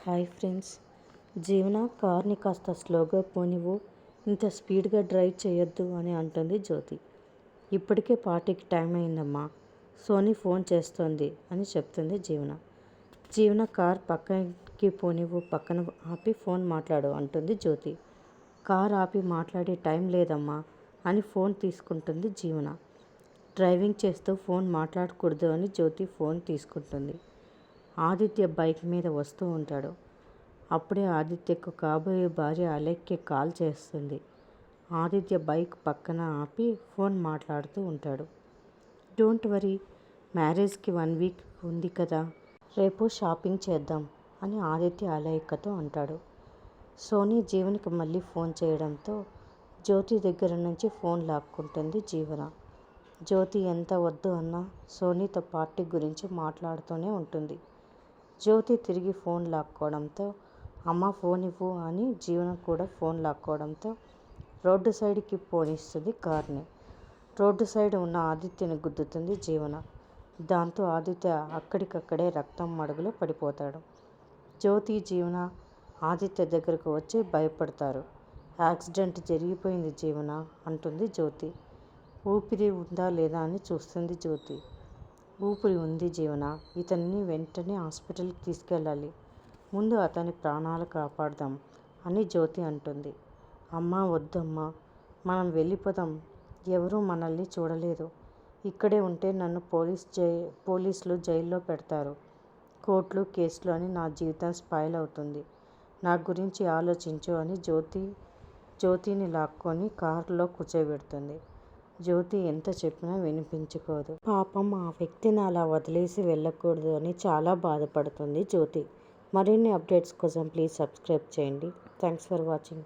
Hi friends, జీవన కార్ని కాస్త స్లోగా పోనివ్వు, ఇంత స్పీడ్గా డ్రైవ్ చేయొద్దు అని అంటుంది జ్యోతి. ఇప్పటికే పార్టీకి టైం అయిందమ్మా, సోనీ ఫోన్ చేస్తోంది అని చెప్తుంది జీవన. జీవన కార్ పక్కకి పోనివ్వు, పక్కన ఆపి ఫోన్ మాట్లాడు అంటుంది జ్యోతి. కార్ ఆపి మాట్లాడే టైం లేదమ్మా అని ఫోన్ తీసుకుంటుంది జీవన. డ్రైవింగ్ చేస్తూ ఫోన్ మాట్లాడకూడదు అని జ్యోతి ఫోన్ తీసుకుంటుంది. ఆదిత్య బైక్ మీద వస్తూ ఉంటాడు. అప్పుడే ఆదిత్యకు కాబోయే భార్య అలేఖ్య కాల్ చేస్తుంది. ఆదిత్య బైక్ పక్కన ఆపి ఫోన్ మాట్లాడుతూ ఉంటాడు. డోంట్ వరీ, మ్యారేజ్కి 1 వీక్ ఉంది కదా, రేపు షాపింగ్ చేద్దాం అని ఆదిత్య అలేఖ్యతో అంటాడు. సోనీ జీవన్కి మళ్ళీ ఫోన్ చేయడంతో జ్యోతి దగ్గర నుంచి ఫోన్ లాక్కుంటుంది జీవన. జ్యోతి ఎంత వద్దు అన్నా సోనీతో పార్టీ గురించి మాట్లాడుతూనే ఉంటుంది. జ్యోతి తిరిగి ఫోన్ లాక్కోవడంతో అమ్మ ఫోన్ ఇవ్వు అని జీవన కూడా ఫోన్ లాక్కోవడంతో రోడ్డు సైడ్కి పోనిస్తుంది కార్ని. రోడ్డు సైడ్ ఉన్న ఆదిత్యని గుద్దుతుంది జీవన. దాంతో ఆదిత్య అక్కడికక్కడే రక్తం మడుగులో పడిపోతాడు. జ్యోతి జీవన ఆదిత్య దగ్గరకు వచ్చి భయపడతారు. యాక్సిడెంట్ జరిగిపోయింది జీవన అంటుంది జ్యోతి. ఊపిరి ఉందా లేదా అని చూస్తుంది జ్యోతి. ఊపిరి ఉంది జీవన, ఇతన్ని వెంటనే హాస్పిటల్కి తీసుకెళ్ళాలి, ముందు అతని ప్రాణాలు కాపాడదాం అని జ్యోతి అంటుంది. అమ్మా వద్దమ్మా, మనం వెళ్ళిపోదాం, ఎవరూ మనల్ని చూడలేదు, ఇక్కడే ఉంటే నన్ను పోలీసులు జైల్లో పెడతారు, కోర్టులు కేసులు అని నా జీవితం స్పాయిల్ అవుతుంది, నా గురించి ఆలోచించు అని జ్యోతిని లాక్కొని కారులో కూర్చోబెడుతుంది. జ్యోతి ఎంత చెప్పినా వినిపించుకోదు. పాపం, ఆ వ్యక్తిని అలా వదిలేసి వెళ్ళకూడదు అని చాలా బాధపడుతుంది జ్యోతి. మరిన్ని అప్డేట్స్ కోసం ప్లీజ్ సబ్స్క్రైబ్ చేయండి. Thanks for watching.